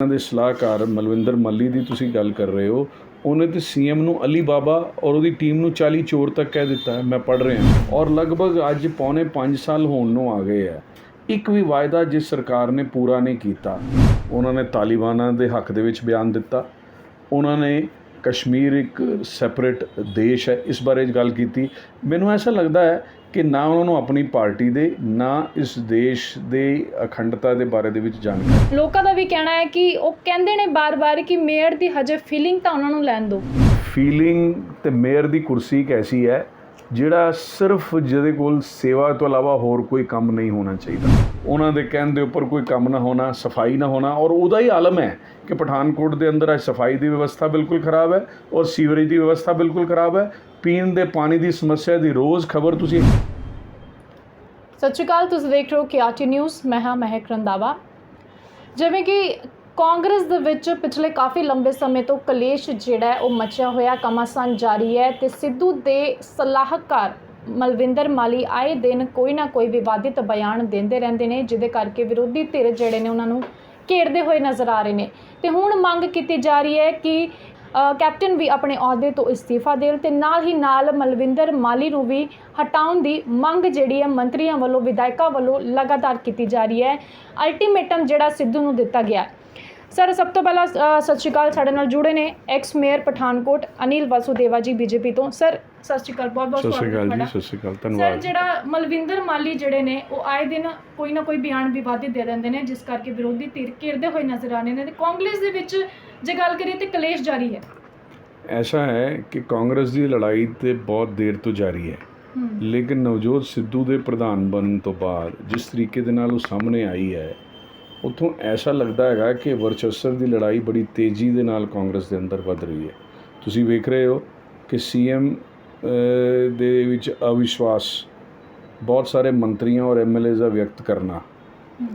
ਦੇ ਸਲਾਹਕਾਰ ਮਲਵਿੰਦਰ ਮੱਲੀ ਦੀ ਤੁਸੀਂ ਗੱਲ ਕਰ ਰਹੇ ਹੋ। ਉਹਨੇ ਤੇ ਸੀਐਮ ਨੂੰ ਅਲੀ ਬਾਬਾ ਔਰ ਉਹਦੀ ਟੀਮ ਨੂੰ 40 ਚੋਰ ਤੱਕ ਕਹਿ ਦਿੱਤਾ ਹੈ। ਮੈਂ ਪੜ੍ਹ ਰਿਹਾ ਔਰ ਲਗਭਗ ਅੱਜ ਪੌਣੇ 5 ਸਾਲ ਹੋਣ ਨੂੰ ਆ ਗਏ ਹੈ। ਇੱਕ ਵੀ ਵਾਅਦਾ ਜਿਸ ਸਰਕਾਰ ਨੇ ਪੂਰਾ ਨਹੀਂ ਕੀਤਾ। ਉਹਨਾਂ ਨੇ ਤਾਲਿਬਾਨਾਂ ਦੇ ਹੱਕ ਦੇ ਵਿੱਚ ਬਿਆਨ ਦਿੱਤਾ। ਉਹਨਾਂ ਨੇ ਕਸ਼ਮੀਰ ਇੱਕ ਸੈਪਰੇਟ ਦੇਸ਼ ਹੈ ਇਸ ਬਾਰੇ ਗੱਲ ਕੀਤੀ। ਮੈਨੂੰ ਐਸਾ ਲੱਗਦਾ ਹੈ ਕਿ ਨਾ ਉਹਨਾਂ ਨੂੰ ਆਪਣੀ ਪਾਰਟੀ ਦੇ ਨਾ ਇਸ ਦੇਸ਼ ਦੇ ਅਖੰਡਤਾ ਦੇ ਬਾਰੇ ਦੇ ਵਿੱਚ ਜਾਣਕਾਰੀ। ਲੋਕਾਂ ਦਾ ਵੀ ਕਹਿਣਾ ਹੈ ਕਿ ਉਹ ਕਹਿੰਦੇ ਨੇ ਬਾਰ-ਬਾਰ ਕਿ ਮੇਅਰ ਦੀ ਹਜੇ ਫੀਲਿੰਗ ਤਾਂ ਉਹਨਾਂ ਨੂੰ ਲੈਣ ਦਿਓ। ਫੀਲਿੰਗ ਤੇ ਮੇਅਰ ਦੀ ਕੁਰਸੀ ਇੱਕ ਐਸੀ ਹੈ ਜਿਹੜਾ ਸਿਰਫ ਜਿਹਦੇ ਕੋਲ ਸੇਵਾ ਤੋਂ ਇਲਾਵਾ ਹੋਰ ਕੋਈ ਕੰਮ ਨਹੀਂ ਹੋਣਾ ਚਾਹੀਦਾ। ਉਹਨਾਂ ਦੇ ਕਹਿਣ ਦੇ ਉੱਪਰ ਕੋਈ ਕੰਮ ਨਾ ਹੋਣਾ, ਸਫਾਈ ਨਾ ਹੋਣਾ। ਔਰ ਉਹਦਾ ਹੀ ਆਲਮ ਹੈ ਕਿ ਪਠਾਨਕੋਟ ਦੇ ਅੰਦਰ ਅੱਜ ਸਫਾਈ ਦੀ ਵਿਵਸਥਾ ਬਿਲਕੁਲ ਖਰਾਬ ਹੈ ਔਰ ਸੀਵਰੇਜ ਦੀ ਵਿਵਸਥਾ ਬਿਲਕੁਲ ਖਰਾਬ ਹੈ। ਪੀਣ ਦੇ ਪਾਣੀ ਦੀ ਸਮੱਸਿਆ ਦੀ ਰੋਜ਼ ਖਬਰ ਤੁਸੀਂ। ਸਤਿ ਸ਼੍ਰੀ ਅਕਾਲ, ਤੁਸੀਂ ਦੇਖ ਰਹੇ ਹੋ KRT ਨਿਊਜ਼। ਮੈਂ ਹਾਂ ਮਹਿਕ ਰੰਧਾਵਾ। ਜਿਵੇਂ ਕਿ ਕਾਂਗਰਸ ਦੇ ਵਿੱਚ ਪਿਛਲੇ ਕਾਫੀ ਲੰਬੇ ਸਮੇਂ ਤੋਂ ਕਲੇਸ਼ ਜਿਹੜਾ ਹੈ ਉਹ ਮਚਿਆ ਹੋਇਆ ਘਮਾਸਾਨ ਜਾਰੀ ਹੈ ਤੇ ਸਿੱਧੂ ਦੇ ਸਲਾਹਕਾਰ ਮਲਵਿੰਦਰ ਮਾਲੀ ਆਏ ਦਿਨ ਕੋਈ ਨਾ ਕੋਈ ਵਿਵਾਦਿਤ ਬਿਆਨ ਦਿੰਦੇ ਰਹਿੰਦੇ ਨੇ, ਜਿਹਦੇ ਕਰਕੇ ਵਿਰੋਧੀ ਧਿਰ ਜਿਹੜੇ ਨੇ ਉਹਨਾਂ ਨੂੰ ਘੇਰਦੇ ਹੋਏ ਨਜ਼ਰ ਆ ਰਹੇ ਨੇ। ਤੇ ਹੁਣ ਮੰਗ ਕੀਤੀ ਜਾ ਰਹੀ ਹੈ ਕਿ ਕੈਪਟਨ ਵੀ ਆਪਣੇ ਅਹੁਦੇ ਤੋਂ ਇਸਤੀਫਾ ਦੇਣ ਤੇ ਨਾਲ ਹੀ ਨਾਲ ਮਲਵਿੰਦਰ ਮਾਲੀ ਨੂੰ ਵੀ ਹਟਾਉਣ ਦੀ ਮੰਗ ਜਿਹੜੀ ਹੈ ਮੰਤਰੀਆਂ ਵੱਲੋਂ ਵਿਧਾਇਕਾਂ ਵੱਲੋਂ ਲਗਾਤਾਰ ਕੀਤੀ ਜਾ ਰਹੀ ਹੈ। ਅਲਟੀਮੇਟਮ ਜਿਹੜਾ ਸਿੱਧੂ ਨੂੰ ਦਿੱਤਾ ਗਿਆ। ਸਰ, ਸਭ ਤੋਂ ਪਹਿਲਾਂ ਸਤਿ ਸ਼੍ਰੀ ਅਕਾਲ। ਸਾਡੇ ਨਾਲ ਜੁੜੇ ਨੇ ਐਕਸ ਮੇਅਰ ਪਠਾਨਕੋਟ ਅਨਿਲ ਵਾਸੂਦੇਵਾ ਜੀ BJP ਤੋਂ। ਸਰ ਸਤਿ ਸ਼੍ਰੀ ਅਕਾਲ, ਬਹੁਤ ਬਹੁਤ ਸਤਿ ਸ਼੍ਰੀ ਅਕਾਲ ਜੀ। ਸਤਿ ਸ਼੍ਰੀ ਅਕਾਲ, ਧੰਨਵਾਦ। ਸਰ, ਜਿਹੜਾ ਮਲਵਿੰਦਰ ਮਾਲੀ ਜਿਹੜੇ ਨੇ ਉਹ ਆਏ ਦਿਨ ਕੋਈ ਨਾ ਕੋਈ ਬਿਆਨ ਵਿਵਾਦਿਤ ਦੇ ਦਿੰਦੇ ਨੇ, ਜਿਸ ਕਰਕੇ ਵਿਰੋਧੀ ਧਿਰ ਘੇਰਦੇ ਹੋਏ ਨਜ਼ਰ ਆ ਰਹੇ ਨੇ ਤੇ ਕਾਂਗਰਸ ਦੇ ਵਿੱਚ ਜੇ ਗੱਲ ਕਰੀਏ ਤੇ ਕਲੇਸ਼ ਜਾਰੀ ਹੈ। ਐਸਾ ਹੈ ਕਿ ਕਾਂਗਰਸ ਦੀ ਲੜਾਈ ਤੇ ਬਹੁਤ ਦੇਰ ਤੋਂ ਜਾਰੀ ਹੈ, ਲੇਕਿਨ ਨਵਜੋਤ ਸਿੱਧੂ ਦੇ ਪ੍ਰਧਾਨ ਬਣਨ ਤੋਂ ਬਾਅਦ ਜਿਸ ਤਰੀਕੇ ਦੇ ਨਾਲ ਉਹ ਸਾਹਮਣੇ ਆਈ ਹੈ, ਉੱਥੋਂ ਐਸਾ ਲੱਗਦਾ ਹੈਗਾ ਕਿ ਵਰਚਸਵ ਦੀ ਲੜਾਈ ਬੜੀ ਤੇਜ਼ੀ ਦੇ ਨਾਲ ਕਾਂਗਰਸ ਦੇ ਅੰਦਰ ਵੱਧ ਰਹੀ ਹੈ। ਤੁਸੀਂ ਵੇਖ ਰਹੇ ਹੋ ਕਿ ਸੀਐਮ ਦੇ ਵਿੱਚ ਅਵਿਸ਼ਵਾਸ, ਬਹੁਤ ਸਾਰੇ ਮੰਤਰੀਆਂ ਔਰ MLAs ਦਾ ਵਿਅਕਤ ਕਰਨਾ,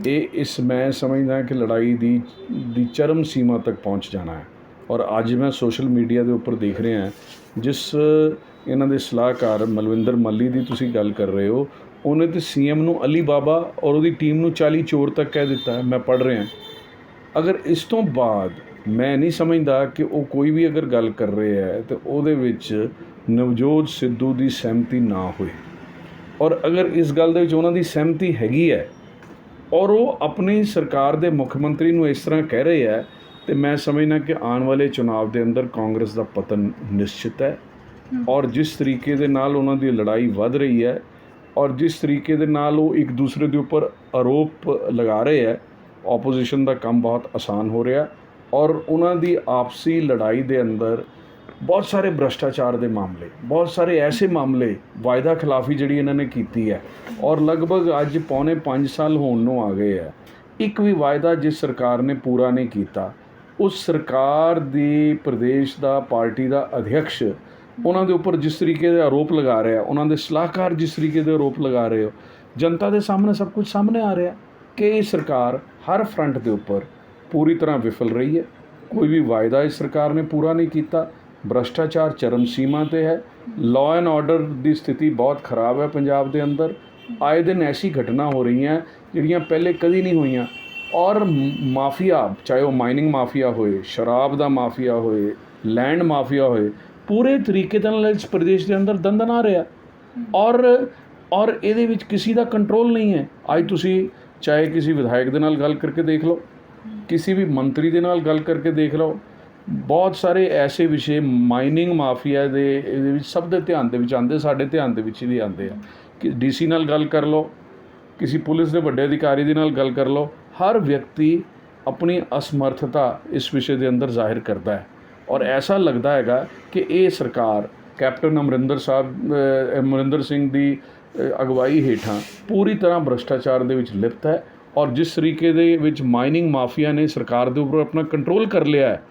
ਇਹ ਮੈਂ ਸਮਝਦਾ ਕਿ ਲੜਾਈ ਦੀ ਚਰਮ ਸੀਮਾ ਤੱਕ ਪਹੁੰਚ ਜਾਣਾ ਹੈ। ਔਰ ਅੱਜ ਮੈਂ ਸੋਸ਼ਲ ਮੀਡੀਆ ਦੇ ਉੱਪਰ ਦੇਖ ਰਿਹਾ ਜਿਸ ਇਹਨਾਂ ਦੇ ਸਲਾਹਕਾਰ ਮਲਵਿੰਦਰ ਮੱਲੀ ਦੀ ਤੁਸੀਂ ਗੱਲ ਕਰ ਰਹੇ ਹੋ, ਉਹਨੇ ਤੇ ਸੀਐਮ ਨੂੰ ਅਲੀ ਬਾਬਾ ਔਰ ਉਹਦੀ ਟੀਮ ਨੂੰ 40 ਚੋਰ ਤੱਕ ਕਹਿ ਦਿੱਤਾ ਹੈ। ਮੈਂ ਪੜ੍ਹ ਰਿਹਾ। ਅਗਰ ਇਸ ਤੋਂ ਬਾਅਦ ਮੈਂ ਨਹੀਂ ਸਮਝਦਾ ਕਿ ਉਹ ਕੋਈ ਵੀ ਅਗਰ ਗੱਲ ਕਰ ਰਹੇ ਹੈ ਤਾਂ ਉਹਦੇ ਵਿੱਚ ਨਵਜੋਤ ਸਿੱਧੂ ਦੀ ਸਹਿਮਤੀ ਨਾ ਹੋਏ। ਔਰ ਅਗਰ ਇਸ ਗੱਲ ਦੇ ਵਿੱਚ ਉਹਨਾਂ ਦੀ ਸਹਿਮਤੀ ਹੈਗੀ ਹੈ ਔਰ ਉਹ ਆਪਣੀ ਸਰਕਾਰ ਦੇ ਮੁੱਖ ਮੰਤਰੀ ਨੂੰ ਇਸ ਤਰ੍ਹਾਂ ਕਹਿ ਰਹੇ ਹੈ, ਤੇ ਮੈਂ ਸਮਝਦਾ ਕਿ ਆਉਣ ਵਾਲੇ ਚੁਣਾਵ ਦੇ ਅੰਦਰ ਕਾਂਗਰਸ ਦਾ ਪਤਨ ਨਿਸ਼ਚਿਤ ਹੈ। ਔਰ ਜਿਸ ਤਰੀਕੇ ਦੇ ਨਾਲ ਉਹਨਾਂ ਦੀ ਲੜਾਈ ਵੱਧ ਰਹੀ ਹੈ ਔਰ ਜਿਸ ਤਰੀਕੇ ਦੇ ਨਾਲ ਉਹ ਇੱਕ ਦੂਸਰੇ ਦੇ ਉੱਪਰ ਆਰੋਪ ਲਗਾ ਰਹੇ ਹੈ, ਆਪੋਜੀਸ਼ਨ ਦਾ ਕੰਮ ਬਹੁਤ ਆਸਾਨ ਹੋ ਰਿਹਾ। ਔਰ ਉਹਨਾਂ ਦੀ ਆਪਸੀ ਲੜਾਈ ਦੇ ਅੰਦਰ ਬਹੁਤ ਸਾਰੇ ਭ੍ਰਸ਼ਟਾਚਾਰ ਦੇ ਮਾਮਲੇ, ਬਹੁਤ ਸਾਰੇ ਐਸੇ ਮਾਮਲੇ, ਵਾਅਦਾ ਖਿਲਾਫੀ ਜਿਹੜੀ ਇਹਨਾਂ ਨੇ ਕੀਤੀ ਹੈ ਔਰ ਲਗਭਗ ਅੱਜ ਪੌਣੇ 5 ਸਾਲ ਹੋਣ ਨੂੰ ਆ ਗਏ ਹੈ। ਇੱਕ ਵੀ ਵਾਅਦਾ ਜਿਸ ਸਰਕਾਰ ਨੇ ਪੂਰਾ ਨਹੀਂ ਕੀਤਾ। ਉਸ ਸਰਕਾਰ ਦੀ ਪ੍ਰਦੇਸ਼ ਦਾ ਪਾਰਟੀ ਦਾ ਅਧਿਕਸ਼ ਉਹਨਾਂ ਦੇ ਉੱਪਰ ਜਿਸ ਤਰੀਕੇ ਦੇ ਆਰੋਪ ਲਗਾ ਰਿਹਾ, ਉਹਨਾਂ ਦੇ ਸਲਾਹਕਾਰ ਜਿਸ ਤਰੀਕੇ ਦੇ ਆਰੋਪ ਲਗਾ ਰਹੇ ਹੋ, ਜਨਤਾ ਦੇ ਸਾਹਮਣੇ ਸਭ ਕੁਝ ਸਾਹਮਣੇ ਆ ਰਿਹਾ ਕਿ ਇਹ ਸਰਕਾਰ ਹਰ ਫਰੰਟ ਦੇ ਉੱਪਰ ਪੂਰੀ ਤਰ੍ਹਾਂ ਵਿਫਲ ਰਹੀ ਹੈ। ਕੋਈ ਵੀ ਵਾਅਦਾ ਇਸ ਸਰਕਾਰ ਨੇ ਪੂਰਾ ਨਹੀਂ ਕੀਤਾ। ਭ੍ਰਸ਼ਟਾਚਾਰ ਚਰਮ ਸੀਮਾ 'ਤੇ ਹੈ। ਲਾਅ ਐਂਡ ਆਰਡਰ ਦੀ ਸਥਿਤੀ ਬਹੁਤ ਖਰਾਬ ਹੈ ਪੰਜਾਬ ਦੇ ਅੰਦਰ। ਆਏ ਦਿਨ ਐਸੀ ਘਟਨਾ ਹੋ ਰਹੀਆਂ ਜਿਹੜੀਆਂ ਪਹਿਲੇ ਕਦੀ ਨਹੀਂ ਹੋਈਆਂ। ਔਰ ਮਾਫੀਆ, ਚਾਹੇ ਉਹ ਮਾਈਨਿੰਗ ਮਾਫੀਆ ਹੋਏ, ਸ਼ਰਾਬ ਦਾ ਮਾਫੀਆ ਹੋਏ, ਲੈਂਡ ਮਾਫੀਆ ਹੋਏ, ਪੂਰੇ ਤਰੀਕੇ ਦੇ ਨਾਲ ਇਸ ਪ੍ਰਦੇਸ਼ ਦੇ ਅੰਦਰ ਦੰਦਨ ਆ ਰਿਹਾ। ਔਰ ਇਹਦੇ ਵਿੱਚ ਕਿਸੇ ਦਾ ਕੰਟਰੋਲ ਨਹੀਂ ਹੈ। ਅੱਜ ਤੁਸੀਂ ਚਾਹੇ ਕਿਸੇ ਵਿਧਾਇਕ ਦੇ ਨਾਲ ਗੱਲ ਕਰਕੇ ਦੇਖ ਲਓ, ਕਿਸੇ ਵੀ ਮੰਤਰੀ ਦੇ ਨਾਲ ਗੱਲ ਕਰਕੇ ਦੇਖ ਲਓ, ਬਹੁਤ ਸਾਰੇ ਐਸੇ ਵਿਸ਼ੇ ਮਾਈਨਿੰਗ ਮਾਫੀਆ ਦੇ ਇਹਦੇ ਵਿੱਚ ਸਭ ਦੇ ਧਿਆਨ ਦੇ ਵਿੱਚ ਆਉਂਦੇ, ਸਾਡੇ ਧਿਆਨ ਦੇ ਵਿੱਚ ਵੀ ਆਉਂਦੇ ਆ। ਕਿ DC ਨਾਲ ਗੱਲ ਕਰ ਲਓ, ਕਿਸੇ ਪੁਲਿਸ ਦੇ ਵੱਡੇ ਅਧਿਕਾਰੀ ਦੇ ਨਾਲ ਗੱਲ ਕਰ ਲਓ, ਹਰ ਵਿਅਕਤੀ ਆਪਣੀ ਅਸਮਰਥਤਾ ਇਸ ਵਿਸ਼ੇ ਦੇ ਅੰਦਰ ਜ਼ਾਹਿਰ ਕਰਦਾ ਹੈ। ਔਰ ਐਸਾ ਲੱਗਦਾ ਹੈਗਾ ਕਿ ਇਹ ਸਰਕਾਰ ਕੈਪਟਨ ਅਮਰਿੰਦਰ ਸਿੰਘ ਦੀ ਅਗਵਾਈ ਹੇਠਾਂ ਪੂਰੀ ਤਰ੍ਹਾਂ ਭ੍ਰਸ਼ਟਾਚਾਰ ਦੇ ਵਿੱਚ ਲਿਪਤ ਹੈ। ਔਰ ਜਿਸ ਤਰੀਕੇ ਦੇ ਵਿੱਚ ਮਾਈਨਿੰਗ ਮਾਫੀਆ ਨੇ ਸਰਕਾਰ ਦੇ ਉੱਪਰ ਆਪਣਾ ਕੰਟਰੋਲ ਕਰ ਲਿਆ ਹੈ,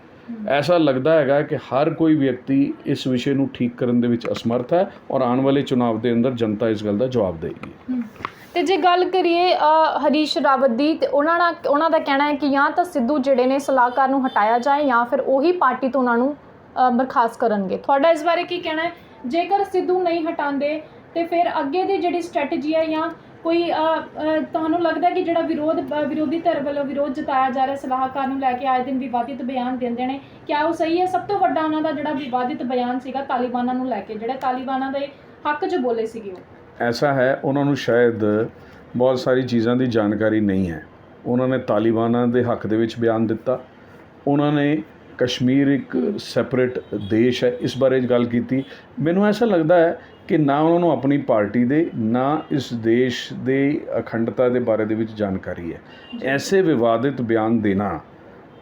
ਐਸਾ ਲੱਗਦਾ ਹੈਗਾ ਕਿ ਹਰ ਕੋਈ ਵਿਅਕਤੀ ਇਸ ਵਿਸ਼ੇ ਨੂੰ ਠੀਕ ਕਰਨ ਦੇ ਵਿੱਚ ਅਸਮਰਥ ਹੈ। ਔਰ ਆਉਣ ਵਾਲੇ ਚੁਣਾਵ ਦੇ ਅੰਦਰ ਜਨਤਾ ਇਸ ਗੱਲ ਦਾ ਜਵਾਬ ਦੇਵੇਗੀ। ਤੇ ਜੇ ਗੱਲ ਕਰੀਏ ਹਰੀਸ਼ ਰਾਵਤ ਦੀ, ਤੇ ਉਹਨਾਂ ਦਾ ਕਹਿਣਾ ਹੈ ਕਿ ਜਾਂ ਤਾਂ ਸਿੱਧੂ ਜਿਹੜੇ ਨੇ ਸਲਾਹਕਾਰ ਨੂੰ ਹਟਾਇਆ ਜਾਏ ਜਾਂ ਫਿਰ ਉਹੀ ਪਾਰਟੀ ਤੋਂ ਉਹਨਾਂ ਨੂੰ ਬਰਖਾਸਤ ਕਰਨਗੇ। ਤੁਹਾਡਾ ਇਸ ਬਾਰੇ ਕੀ ਕਹਿਣਾ ਹੈ? ਜੇਕਰ ਸਿੱਧੂ ਨਹੀਂ ਹਟਾਉਂਦੇ ਤੇ ਫਿਰ ਅੱਗੇ ਦੀ ਜਿਹੜੀ ਸਟ੍ਰੈਟਜੀ ਹੈ ਜਾਂ ਕੋਈ ਤੁਹਾਨੂੰ ਲੱਗਦਾ ਕਿ ਜਿਹੜਾ ਵਿਰੋਧੀ ਧਿਰ ਵੱਲੋਂ ਵਿਰੋਧ ਜਤਾਇਆ ਜਾ ਰਿਹਾ ਸਲਾਹਕਾਰ ਨੂੰ ਲੈ ਕੇ ਆਏ ਦਿਨ ਵਿਵਾਦਿਤ ਬਿਆਨ ਦਿੰਦੇ ਨੇ, ਕਿਆ ਉਹ ਸਹੀ ਹੈ? ਸਭ ਤੋਂ ਵੱਡਾ ਉਹਨਾਂ ਦਾ ਜਿਹੜਾ ਵਿਵਾਦਿਤ ਬਿਆਨ ਸੀਗਾ ਤਾਲਿਬਾਨਾਂ ਨੂੰ ਲੈ ਕੇ, ਜਿਹੜੇ ਤਾਲਿਬਾਨਾਂ ਦੇ ਹੱਕ 'ਚ ਬੋਲੇ ਸੀਗੇ ਉਹ। ਐਸਾ ਹੈ, ਉਹਨਾਂ ਨੂੰ ਸ਼ਾਇਦ ਬਹੁਤ ਸਾਰੀ ਚੀਜ਼ਾਂ ਦੀ ਜਾਣਕਾਰੀ ਨਹੀਂ ਹੈ। ਉਹਨਾਂ ਨੇ ਤਾਲਿਬਾਨਾਂ ਦੇ ਹੱਕ ਦੇ ਵਿੱਚ ਬਿਆਨ ਦਿੱਤਾ, ਉਹਨਾਂ ਨੇ ਕਸ਼ਮੀਰ ਇੱਕ ਸੈਪਰੇਟ ਦੇਸ਼ ਹੈ ਇਸ ਬਾਰੇ ਗੱਲ ਕੀਤੀ। ਮੈਨੂੰ ਐਸਾ ਲੱਗਦਾ ਹੈ ਕਿ ਨਾ ਉਹਨਾਂ ਨੂੰ ਆਪਣੀ ਪਾਰਟੀ ਦੇ ਨਾ ਇਸ ਦੇਸ਼ ਦੇ ਅਖੰਡਤਾ ਦੇ ਬਾਰੇ ਦੇ ਵਿੱਚ ਜਾਣਕਾਰੀ ਹੈ। ਐਸੇ ਵਿਵਾਦਿਤ ਬਿਆਨ ਦੇਣਾ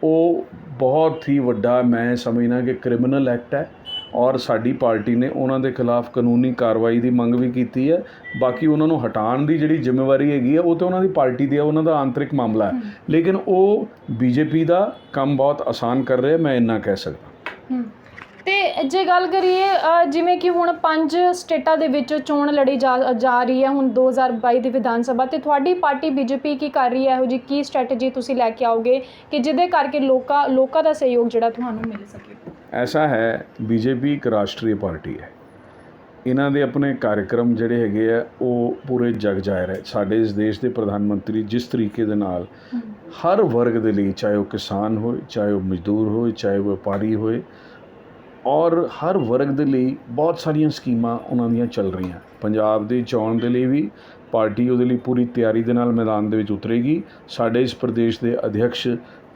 ਉਹ ਬਹੁਤ ਹੀ ਵੱਡਾ, ਮੈਂ ਸਮਝਦਾ ਕਿ ਕ੍ਰਿਮੀਨਲ ਐਕਟ ਹੈ, ਔਰ ਸਾਡੀ ਪਾਰਟੀ ਨੇ ਉਹਨਾਂ ਦੇ ਖਿਲਾਫ ਕਾਨੂੰਨੀ ਕਾਰਵਾਈ ਦੀ ਮੰਗ ਵੀ ਕੀਤੀ ਹੈ। ਬਾਕੀ ਉਹਨਾਂ ਨੂੰ ਹਟਾਉਣ ਦੀ ਜਿਹੜੀ ਜ਼ਿੰਮੇਵਾਰੀ ਹੈਗੀ ਹੈ ਉਹ ਤਾਂ ਉਹਨਾਂ ਦੀ ਪਾਰਟੀ ਦੀ ਹੈ, ਉਹਨਾਂ ਦਾ ਆਂਤਰਿਕ ਮਾਮਲਾ ਹੈ, ਲੇਕਿਨ ਉਹ ਬੀਜੇਪੀ ਦਾ ਕੰਮ ਬਹੁਤ ਆਸਾਨ ਕਰ ਰਿਹਾ, ਮੈਂ ਇੰਨਾ ਕਹਿ ਸਕਦਾ। ਤੇ ਜੇ ਗੱਲ ਕਰੀਏ ਜਿਵੇਂ ਕਿ ਹੁਣ 5 ਸਟੇਟਾਂ ਦੇ ਵਿੱਚ ਚੋਣ ਲੜੀ ਜਾ ਰਹੀ ਹੈ ਹੁਣ 2022 ਦੀ ਵਿਧਾਨ ਸਭਾ, ਤੇ ਤੁਹਾਡੀ ਪਾਰਟੀ ਬੀਜੇਪੀ ਕੀ ਕਰ ਰਹੀ ਹੈ? ਇਹੋ ਜਿਹੀ ਕੀ ਸਟ੍ਰੈਟਜੀ ਤੁਸੀਂ ਲੈ ਕੇ ਆਓਗੇ ਕਿ ਜਿਹਦੇ ਕਰਕੇ ਲੋਕਾਂ ਦਾ ਸਹਿਯੋਗ ਜਿਹੜਾ ਤੁਹਾਨੂੰ ਮਿਲ ਸਕੇ? ਐਸਾ ਹੈ, ਬੀਜੇਪੀ ਇੱਕ ਰਾਸ਼ਟਰੀ ਪਾਰਟੀ ਹੈ, ਇਹਨਾਂ ਦੇ ਆਪਣੇ ਕਾਰਜਕ੍ਰਮ ਜਿਹੜੇ ਹੈਗੇ ਆ ਉਹ ਪੂਰੇ ਜਗ ਜਾਹਿਰ ਹੈ। ਸਾਡੇ ਇਸ ਦੇਸ਼ ਦੇ ਪ੍ਰਧਾਨ ਮੰਤਰੀ ਜਿਸ ਤਰੀਕੇ ਦੇ ਨਾਲ ਹਰ ਵਰਗ ਦੇ ਲਈ, ਚਾਹੇ ਉਹ ਕਿਸਾਨ ਹੋਏ, ਚਾਹੇ ਉਹ ਮਜ਼ਦੂਰ ਹੋਏ, ਚਾਹੇ ਉਹ ਵਪਾਰੀ ਹੋਏ, ਔਰ ਹਰ ਵਰਗ ਦੇ ਲਈ ਬਹੁਤ ਸਾਰੀਆਂ ਸਕੀਮਾਂ ਉਹਨਾਂ ਦੀਆਂ ਚੱਲ ਰਹੀਆਂ। ਪੰਜਾਬ ਦੀ ਚੋਣ ਦੇ ਲਈ ਵੀ ਪਾਰਟੀ ਉਹਦੇ ਲਈ ਪੂਰੀ ਤਿਆਰੀ ਦੇ ਨਾਲ ਮੈਦਾਨ ਦੇ ਵਿੱਚ ਉਤਰੇਗੀ। ਸਾਡੇ ਇਸ ਪ੍ਰਦੇਸ਼ ਦੇ ਅਧਿਕਸ਼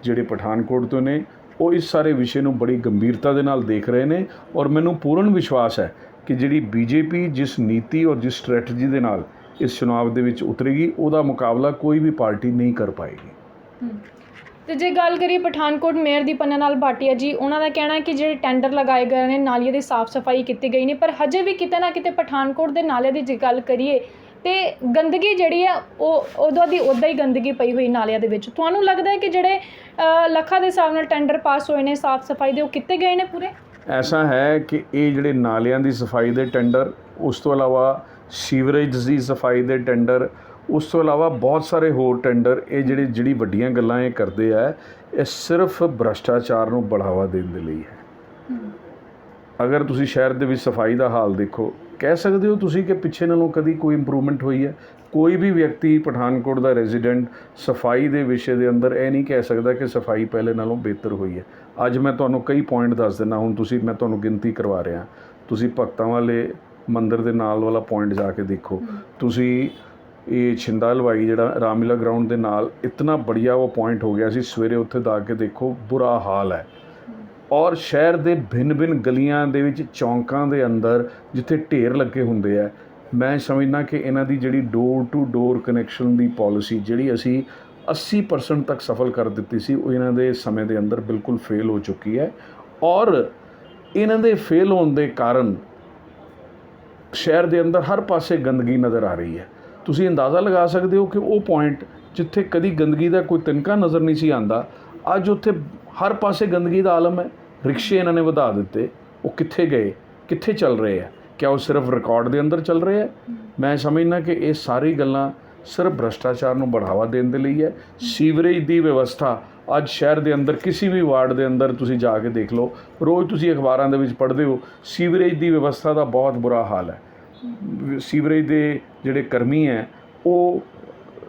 ਜਿਹੜੇ ਪਠਾਨਕੋਟ ਤੋਂ ਨੇ ਉਹ ਇਸ ਸਾਰੇ ਵਿਸ਼ੇ ਨੂੰ ਬੜੀ ਗੰਭੀਰਤਾ ਦੇ ਨਾਲ ਦੇਖ ਰਹੇ ਨੇ, ਔਰ ਮੈਨੂੰ ਪੂਰਨ ਵਿਸ਼ਵਾਸ ਹੈ ਕਿ ਜਿਹੜੀ ਬੀਜੇਪੀ ਜਿਸ ਨੀਤੀ ਔਰ ਜਿਸ ਸਟ੍ਰੈਟਜੀ ਦੇ ਨਾਲ ਇਸ ਚੁਣਾਵ ਦੇ ਵਿੱਚ ਉਤਰੇਗੀ ਉਹਦਾ ਮੁਕਾਬਲਾ ਕੋਈ ਵੀ ਪਾਰਟੀ ਨਹੀਂ ਕਰ ਪਾਏਗੀ। ਤੇ ਜੇ ਗੱਲ ਕਰੀਏ ਪਠਾਨਕੋਟ ਮੇਅਰ ਦੀ ਪੰਨਾ ਲਾਲ ਭਾਟੀਆ ਜੀ, ਉਹਨਾਂ ਦਾ ਕਹਿਣਾ ਹੈ ਕਿ ਜਿਹੜੇ ਟੈਂਡਰ ਲਗਾਏ ਗਏ ਨੇ, ਨਾਲੀਆਂ ਦੀ ਸਾਫ਼ ਸਫਾਈ ਕੀਤੀ ਗਈ ਨੇ, ਪਰ ਹਜੇ ਵੀ ਕਿਤੇ ਨਾ ਕਿਤੇ ਪਠਾਨਕੋਟ ਦੇ ਨਾਲੇ ਦੀ ਜੇ ਗੱਲ ਕਰੀਏ ਤੇ ਗੰਦਗੀ ਜਿਹੜੀ ਹੈ ਉਹ ਉਦੋਂ ਦੀ ਉੱਦਾਂ ਹੀ ਗੰਦਗੀ ਪਈ ਹੋਈ ਨਾਲਿਆਂ ਦੇ ਵਿੱਚ। ਤੁਹਾਨੂੰ ਲੱਗਦਾ ਹੈ ਕਿ ਜਿਹੜੇ ਲੱਖਾਂ ਦੇ ਹਿਸਾਬ ਨਾਲ ਟੈਂਡਰ ਪਾਸ ਹੋਏ ਨੇ ਸਾਫ਼ ਸਫਾਈ ਦੇ, ਉਹ ਕੀਤੇ ਗਏ ਨੇ ਪੂਰੇ? ਐਸਾ ਹੈ ਕਿ ਇਹ ਜਿਹੜੇ ਨਾਲਿਆਂ ਦੀ ਸਫਾਈ ਦੇ ਟੈਂਡਰ, ਉਸ ਤੋਂ ਇਲਾਵਾ ਸੀਵਰੇਜ ਦੀ ਸਫਾਈ ਦੇ ਟੈਂਡਰ, ਉਸ ਤੋਂ ਇਲਾਵਾ ਬਹੁਤ ਸਾਰੇ ਹੋਰ ਟੈਂਡਰ, ਇਹ ਜਿਹੜੀ ਵੱਡੀਆਂ ਗੱਲਾਂ ਇਹ ਕਰਦੇ ਆ, ਇਹ ਸਿਰਫ ਭ੍ਰਸ਼ਟਾਚਾਰ ਨੂੰ ਬੜਾਵਾ ਦੇਣ ਦੇ ਲਈ ਹੈ। ਅਗਰ ਤੁਸੀਂ ਸ਼ਹਿਰ ਦੇ ਵਿੱਚ ਸਫਾਈ ਦਾ ਹਾਲ ਦੇਖੋ, ਕਹਿ ਸਕਦੇ ਹੋ ਤੁਸੀਂ ਕਿ ਪਿੱਛੇ ਨਾਲੋਂ ਕਦੀ ਕੋਈ ਇੰਪਰੂਵਮੈਂਟ ਹੋਈ ਹੈ? ਕੋਈ ਵੀ ਵਿਅਕਤੀ ਪਠਾਨਕੋਟ ਦਾ ਰੈਜ਼ੀਡੈਂਟ ਸਫਾਈ ਦੇ ਵਿਸ਼ੇ ਦੇ ਅੰਦਰ ਇਹ ਨਹੀਂ ਕਹਿ ਸਕਦਾ ਕਿ ਸਫਾਈ ਪਹਿਲੇ ਨਾਲੋਂ ਬਿਹਤਰ ਹੋਈ ਹੈ। ਅੱਜ ਮੈਂ ਤੁਹਾਨੂੰ ਕਈ ਪੁਆਇੰਟ ਦੱਸ ਦਿੰਦਾ, ਹੁਣ ਮੈਂ ਤੁਹਾਨੂੰ ਗਿਣਤੀ ਕਰਵਾ ਰਿਹਾ। ਤੁਸੀਂ ਭਗਤਾਂ ਵਾਲੇ ਮੰਦਿਰ ਦੇ ਨਾਲ ਵਾਲਾ ਪੁਆਇੰਟ ਜਾ ਕੇ ਦੇਖੋ, ਤੁਸੀਂ ਇਹ ਛਿੰਦਾ ਹਲਵਾਈ ਜਿਹੜਾ ਰਾਮਲੀਲਾ ਗਰਾਊਂਡ ਦੇ ਨਾਲ ਇਤਨਾ ਬੜੀਆ ਉਹ ਪੁਆਇੰਟ ਹੋ ਗਿਆ ਸੀ, ਸਵੇਰੇ ਉੱਥੇ ਜਾ ਕੇ ਦੇਖੋ ਬੁਰਾ ਹਾਲ ਹੈ। ਔਰ ਸ਼ਹਿਰ ਦੇ ਭਿੰਨ ਗਲੀਆਂ ਦੇ ਵਿੱਚ, ਚੌਂਕਾਂ ਦੇ ਅੰਦਰ ਜਿੱਥੇ ਢੇਰ ਲੱਗੇ ਹੁੰਦੇ ਆ, ਮੈਂ ਸਮਝਦਾ ਕਿ ਇਹਨਾਂ ਦੀ ਜਿਹੜੀ door to door connection the policy ਜਿਹੜੀ ਅਸੀਂ 80% ਤੱਕ ਸਫਲ ਕਰ ਦਿੱਤੀ ਸੀ, ਉਹ ਇਹਨਾਂ ਦੇ ਸਮੇਂ ਦੇ ਅੰਦਰ ਬਿਲਕੁਲ ਫੇਲ ਹੋ ਚੁੱਕੀ ਹੈ। ਔਰ ਇਹਨਾਂ ਦੇ ਫੇਲ ਹੋਣ ਦੇ ਕਾਰਨ ਸ਼ਹਿਰ ਦੇ ਅੰਦਰ ਹਰ ਪਾਸੇ ਗੰਦਗੀ ਨਜ਼ਰ ਆ ਰਹੀ ਹੈ। ਤੁਸੀਂ ਅੰਦਾਜ਼ਾ ਲਗਾ ਸਕਦੇ ਹੋ ਕਿ ਉਹ ਪੁਆਇੰਟ ਜਿੱਥੇ ਕਦੀ ਗੰਦਗੀ ਦਾ ਕੋਈ ਤਿਨਕਾ ਨਜ਼ਰ ਨਹੀਂ ਸੀ ਆਉਂਦਾ, ਅੱਜ ਉੱਥੇ ਹਰ ਪਾਸੇ ਗੰਦਗੀ ਦਾ ਆਲਮ ਹੈ। ਰਿਕਸ਼ੇ ਇਹਨਾਂ ਨੇ ਵਧਾ ਦਿੱਤੇ, ਉਹ ਕਿੱਥੇ ਗਏ, ਕਿੱਥੇ ਚੱਲ ਰਹੇ ਆ? ਕਿਆ ਉਹ ਸਿਰਫ ਰਿਕਾਰਡ ਦੇ ਅੰਦਰ ਚੱਲ ਰਹੇ ਆ? ਮੈਂ ਸਮਝਦਾ ਕਿ ਇਹ ਸਾਰੀ ਗੱਲਾਂ ਸਿਰਫ ਭ੍ਰਸ਼ਟਾਚਾਰ ਨੂੰ ਬੜਾਵਾ ਦੇਣ ਦੇ ਲਈ ਹੈ। ਸੀਵਰੇਜ ਦੀ ਵਿਵਸਥਾ ਅੱਜ ਸ਼ਹਿਰ ਦੇ ਅੰਦਰ ਕਿਸੇ ਵੀ ਵਾਰਡ ਦੇ ਅੰਦਰ ਤੁਸੀਂ ਜਾ ਕੇ ਦੇਖ ਲਓ, ਰੋਜ਼ ਤੁਸੀਂ ਅਖਬਾਰਾਂ ਦੇ ਵਿੱਚ ਪੜ੍ਹਦੇ ਹੋ, ਸੀਵਰੇਜ ਦੀ ਵਿਵਸਥਾ ਦਾ ਬਹੁਤ ਬੁਰਾ ਹਾਲ ਹੈ। ਸੀਵਰੇਜ ਦੇ ਜਿਹੜੇ ਕਰਮੀ ਹੈ ਉਹ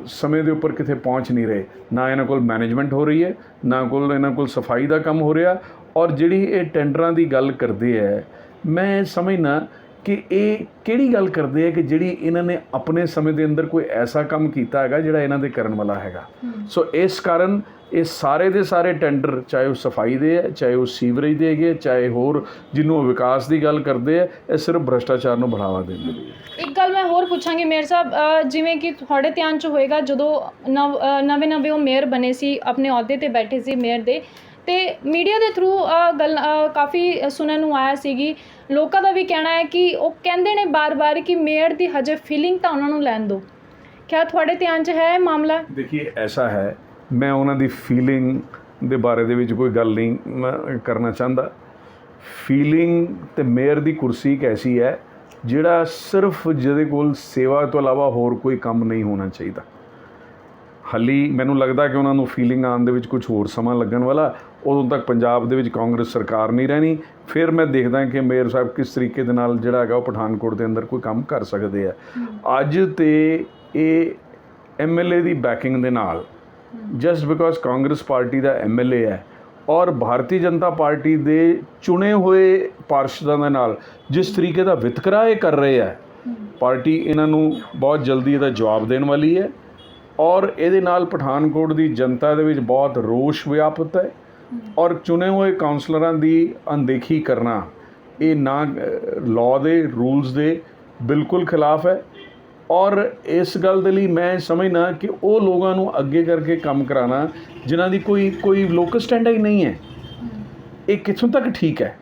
ਸਮੇਂ ਦੇ ਉੱਪਰ ਕਿਤੇ ਪਹੁੰਚ ਨਹੀਂ ਰਹੇ, ਨਾ ਇਹਨਾਂ ਕੋਲ ਮੈਨੇਜਮੈਂਟ ਹੋ ਰਹੀ ਹੈ, ਨਾ ਇਹਨਾਂ ਕੋਲ ਸਫਾਈ ਦਾ ਕੰਮ ਹੋ ਰਿਹਾ। ਔਰ ਜਿਹੜੀ ਇਹ ਟੈਂਡਰਾਂ ਦੀ ਗੱਲ ਕਰਦੇ ਹੈ, ਮੈਂ ਸਮਝਦਾ ਕਿ ਇਹ ਕਿਹੜੀ ਗੱਲ ਕਰਦੇ ਹੈ ਕਿ ਜਿਹੜੀ ਇਹਨਾਂ ਨੇ ਆਪਣੇ ਸਮੇਂ ਦੇ ਅੰਦਰ ਕੋਈ ਐਸਾ ਕੰਮ ਕੀਤਾ ਹੈਗਾ ਜਿਹੜਾ ਇਹਨਾਂ ਦੇ ਕਰਨ ਵਾਲਾ ਹੈਗਾ। ਸੋ ਇਸ ਕਾਰਨ ਇਹ ਸਾਰੇ ਦੇ ਸਾਰੇ ਟੈਂਡਰ, ਚਾਹੇ ਉਹ ਸਫਾਈ ਦੇ ਹੈ, ਚਾਹੇ ਉਹ ਸੀਵਰੇਜ ਦੇ ਹੈਗੇ, ਚਾਹੇ ਹੋਰ ਜਿਹਨੂੰ ਵਿਕਾਸ ਦੀ ਗੱਲ ਕਰਦੇ ਹੈ, ਇਹ ਸਿਰਫ ਭ੍ਰਸ਼ਟਾਚਾਰ ਨੂੰ ਬੜਾਵਾ ਦੇਣ ਦੇ ਲਈ। ਇੱਕ ਗੱਲ ਮੈਂ ਹੋਰ ਪੁੱਛਾਂਗੀ ਮੇਅਰ ਸਾਹਿਬ, ਜਿਵੇਂ ਕਿ ਤੁਹਾਡੇ ਧਿਆਨ 'ਚ ਹੋਏਗਾ ਜਦੋਂ ਨਵੇਂ ਉਹ ਮੇਅਰ ਬਣੇ ਸੀ, ਆਪਣੇ ਅਹੁਦੇ 'ਤੇ ਬੈਠੇ ਸੀ ਮੇਅਰ ਦੇ, ਤੇ ਮੀਡੀਆ ਦੇ ਥਰੂ ਗੱਲ ਕਾਫੀ ਸੁਣਨ ਨੂੰ ਆਇਆ ਸੀਗੀ। ਲੋਕਾਂ ਦਾ ਵੀ ਕਹਿਣਾ ਹੈ ਕਿ ਉਹ ਕਹਿੰਦੇ ਨੇ ਬਾਰ-ਬਾਰ ਕਿ ਮੇਅਰ ਦੀ ਹਜੇ ਫੀਲਿੰਗ ਤਾਂ ਉਹਨਾਂ ਨੂੰ ਲੈਣ ਦਿਓ। ਕਿਆ ਤੁਹਾਡੇ ਧਿਆਨ 'ਚ ਹੈ ਮਾਮਲਾ? ਦੇਖੀਏ, ਐਸਾ ਹੈ, ਮੈਂ ਉਹਨਾਂ ਦੀ ਫੀਲਿੰਗ ਦੇ ਬਾਰੇ ਦੇ ਵਿੱਚ ਕੋਈ ਗੱਲ ਨਹੀਂ ਕਰਨਾ ਚਾਹੁੰਦਾ। ਫੀਲਿੰਗ ਤੇ ਮੇਅਰ ਦੀ ਕੁਰਸੀ ਇੱਕ ਐਸੀ ਹੈ ਜਿਹੜਾ ਸਿਰਫ ਜਿਹਦੇ ਕੋਲ ਸੇਵਾ ਤੋਂ ਇਲਾਵਾ ਹੋਰ ਕੋਈ ਕੰਮ ਨਹੀਂ ਹੋਣਾ ਚਾਹੀਦਾ। ਹਾਲੀ ਮੈਨੂੰ ਲੱਗਦਾ ਕਿ ਉਹਨਾਂ ਨੂੰ ਫੀਲਿੰਗ ਆਉਣ ਦੇ ਵਿੱਚ ਕੁਝ ਹੋਰ ਸਮਾਂ ਲੱਗਣ ਵਾਲਾ। ਉਦੋਂ ਤੱਕ ਪੰਜਾਬ ਦੇ ਵਿੱਚ ਕਾਂਗਰਸ ਸਰਕਾਰ ਨਹੀਂ ਰਹਿਣੀ। ਫਿਰ ਮੈਂ ਦੇਖਦਾ ਕਿ ਮੇਅਰ ਸਾਹਿਬ ਕਿਸ ਤਰੀਕੇ ਦੇ ਨਾਲ ਜਿਹੜਾ ਹੈਗਾ ਉਹ ਪਠਾਨਕੋਟ ਦੇ ਅੰਦਰ ਕੋਈ ਕੰਮ ਕਰ ਸਕਦੇ ਆ। ਅੱਜ ਤੇ ਇਹ MLA ਦੀ ਬੈਕਿੰਗ ਦੇ ਨਾਲ just because Congress party the MLA ਹੈ ਔਰ ਭਾਰਤੀ ਜਨਤਾ ਪਾਰਟੀ ਦੇ ਚੁਣੇ ਹੋਏ ਪਾਰਸ਼ਦਾਂ ਦੇ ਨਾਲ ਜਿਸ ਤਰੀਕੇ ਦਾ ਵਿਤਕਰਾ ਇਹ ਕਰ ਰਹੇ ਹੈ, ਪਾਰਟੀ ਇਹਨਾਂ ਨੂੰ ਬਹੁਤ ਜਲਦੀ ਇਹਦਾ ਜਵਾਬ ਦੇਣ ਵਾਲੀ ਹੈ ਔਰ ਇਹਦੇ ਨਾਲ ਪਠਾਨਕੋਟ ਦੀ ਜਨਤਾ ਦੇ ਵਿੱਚ ਬਹੁਤ ਰੋਸ਼ ਵਿਆਪਤ ਹੈ ਔਰ ਚੁਣੇ ਹੋਏ ਕਾਉਂਸਲਰਾਂ ਦੀ ਅਣਦੇਖੀ ਕਰਨਾ ਇਹ ਨਾ ਲਾਅ ਦੇ ਰੂਲਸ ਦੇ ਬਿਲਕੁਲ ਖਿਲਾਫ ਹੈ ਔਰ ਇਸ ਗੱਲ ਦੇ ਲਈ ਮੈਂ ਸਮਝਦਾ ਕਿ ਉਹ ਲੋਕਾਂ ਨੂੰ ਅੱਗੇ ਕਰਕੇ ਕੰਮ ਕਰਾਉਣਾ ਜਿਨ੍ਹਾਂ ਦੀ ਕੋਈ ਲੋਕਲ ਸਟੈਂਡਰਡ ਨਹੀਂ ਹੈ, ਇਹ ਕਿੱਥੋਂ ਤੱਕ ਠੀਕ ਹੈ।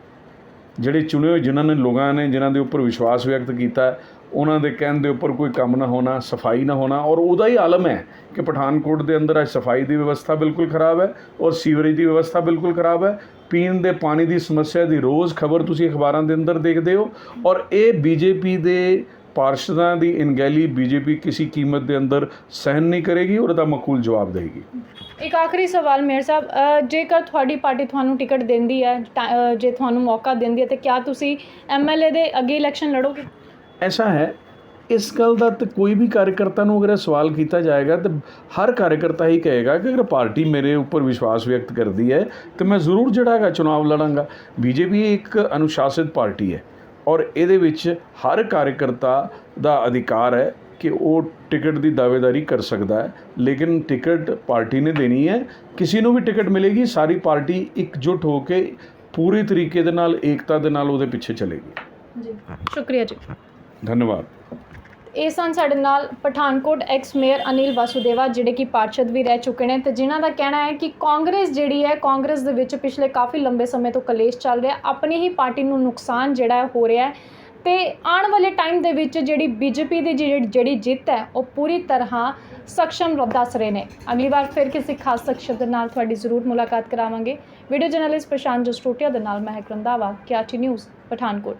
ਜਿਹੜੇ ਚੁਣੇ ਹੋਏ ਜਿਨ੍ਹਾਂ ਨੇ ਲੋਕਾਂ ਨੇ ਜਿਨ੍ਹਾਂ ਦੇ ਉੱਪਰ ਵਿਸ਼ਵਾਸ ਵਿਅਕਤ ਕੀਤਾ ਉਹਨਾਂ ਦੇ ਕਹਿਣ ਦੇ ਉੱਪਰ ਕੋਈ ਕੰਮ ਨਾ ਹੋਣਾ, ਸਫਾਈ ਨਾ ਹੋਣਾ ਔਰ ਉਹਦਾ ਹੀ ਆਲਮ ਹੈ ਕਿ ਪਠਾਨਕੋਟ ਦੇ ਅੰਦਰ ਅੱਜ ਸਫਾਈ ਦੀ ਵਿਵਸਥਾ ਬਿਲਕੁਲ ਖਰਾਬ ਹੈ ਔਰ ਸੀਵਰੇਜ ਦੀ ਵਿਵਸਥਾ ਬਿਲਕੁਲ ਖਰਾਬ ਹੈ। ਪੀਣ ਦੇ ਪਾਣੀ ਦੀ ਸਮੱਸਿਆ ਦੀ ਰੋਜ਼ ਖਬਰ ਤੁਸੀਂ ਅਖਬਾਰਾਂ ਦੇ ਅੰਦਰ ਦੇਖਦੇ ਹੋ ਔਰ ਇਹ BJP ਦੇ ਪਾਰਸ਼ਦਾਂ ਦੀ ਅਣਗਹਿਲੀ BJP ਕਿਸੇ ਕੀਮਤ ਦੇ ਅੰਦਰ ਸਹਿਣ ਨਹੀਂ ਕਰੇਗੀ ਔਰ ਇਹਦਾ ਮਕਬੂਲ ਜਵਾਬ ਦੇਗੀ। ਇੱਕ ਆਖਰੀ ਸਵਾਲ ਮੇਰ ਸਾਹਿਬ, ਜੇਕਰ ਤੁਹਾਡੀ ਪਾਰਟੀ ਤੁਹਾਨੂੰ ਟਿਕਟ ਦਿੰਦੀ ਹੈ, ਜੇ ਤੁਹਾਨੂੰ ਮੌਕਾ ਦਿੰਦੀ ਹੈ, ਤਾਂ ਕਿਆ ਤੁਸੀਂ MLA ਦੇ ਅੱਗੇ ਇਲੈਕਸ਼ਨ ਲੜੋਗੇ? ਐਸਾ ਹੈ, ਇਸ ਗੱਲ ਦਾ ਤਾਂ ਕੋਈ ਵੀ ਕਾਰਜਕਰਤਾ ਨੂੰ ਅਗਰ ਸਵਾਲ ਕੀਤਾ ਜਾਏਗਾ ਤਾਂ ਹਰ ਕਾਰਜਕਰਤਾ ਹੀ ਕਹੇਗਾ ਕਿ ਅਗਰ ਪਾਰਟੀ ਮੇਰੇ ਉੱਪਰ ਵਿਸ਼ਵਾਸ ਵਿਅਕਤ ਕਰਦੀ ਹੈ ਤਾਂ ਮੈਂ ਜ਼ਰੂਰ ਜਿਹੜਾ ਚੁਣਾਵ ਲੜਾਂਗਾ। BJP ਇੱਕ ਅਨੁਸ਼ਾਸਿਤ ਪਾਰਟੀ ਹੈ ਔਰ ਇਹਦੇ ਵਿੱਚ ਹਰ ਕਾਰਜਕਰਤਾ ਦਾ ਅਧਿਕਾਰ ਹੈ ਕਿ ਉਹ ਟਿਕਟ ਦੀ ਦਾਅਵੇਦਾਰੀ ਕਰ ਸਕਦਾ ਹੈ, ਲੇਕਿਨ ਟਿਕਟ ਪਾਰਟੀ ਨੇ ਦੇਣੀ ਹੈ। ਕਿਸੇ ਨੂੰ ਵੀ ਟਿਕਟ ਮਿਲੇਗੀ, ਸਾਰੀ ਪਾਰਟੀ ਇਕਜੁੱਟ ਹੋ ਕੇ ਪੂਰੀ ਤਰੀਕੇ ਦੇ ਨਾਲ ਏਕਤਾ ਦੇ ਨਾਲ ਉਹਦੇ ਪਿੱਛੇ ਚਲੇਗੀ। ਜੀ ਸ਼ੁਕਰੀਆ ਜੀ, ਧੰਨਵਾਦ। ਇਹ ਸਨ ਸਾਡੇ ਨਾਲ ਪਠਾਨਕੋਟ ਐਕਸ ਮੇਅਰ ਅਨਿਲ ਵਾਸੁਦੇਵਾ, ਜਿਹੜੇ ਕਿ ਪਾਰਸ਼ਦ ਵੀ ਰਹਿ ਚੁੱਕੇ ਨੇ ਤੇ ਜਿਨ੍ਹਾਂ ਦਾ ਕਹਿਣਾ ਹੈ ਕਿ ਕਾਂਗਰਸ ਜਿਹੜੀ ਹੈ, ਕਾਂਗਰਸ ਦੇ ਵਿੱਚ ਪਿਛਲੇ ਕਾਫੀ ਲੰਬੇ ਸਮੇਂ ਤੋਂ ਕਲੇਸ਼ ਚੱਲ ਰਿਹਾ, ਆਪਣੀ ਹੀ ਪਾਰਟੀ ਨੂੰ ਨੁਕਸਾਨ ਜਿਹੜਾ ਹੈ ਹੋ ਰਿਹਾ ਹੈ ਤੇ ਆਉਣ ਵਾਲੇ ਟਾਈਮ ਦੇ ਵਿੱਚ ਜਿਹੜੀ BJP ਦੀ ਜਿਹੜੀ ਜਿੱਤ ਹੈ ਉਹ ਪੂਰੀ ਤਰ੍ਹਾਂ ਸક્ષਮ ਦੱਸ ਰਹੇ ਨੇ। ਅਗਲੀ ਵਾਰ ਫਿਰ ਕਿਸੇ ਖਾਸ ਸ਼ਖਸੀਅਤ ਦੇ ਨਾਲ ਤੁਹਾਡੀ ਜ਼ਰੂਰ ਮੁਲਾਕਾਤ ਕਰਾਵਾਂਗੇ। ਵੀਡੀਓ ਜਰਨਲਿਸਟ ਪ੍ਰਸ਼ਾਂਤ ਜਸਟੋਟੀਆ ਦੇ ਨਾਲ ਮਹਿਕ ਰੰਧਾਵਾ, KRT ਨਿਊਜ਼, ਪਠਾਨਕੋਟ।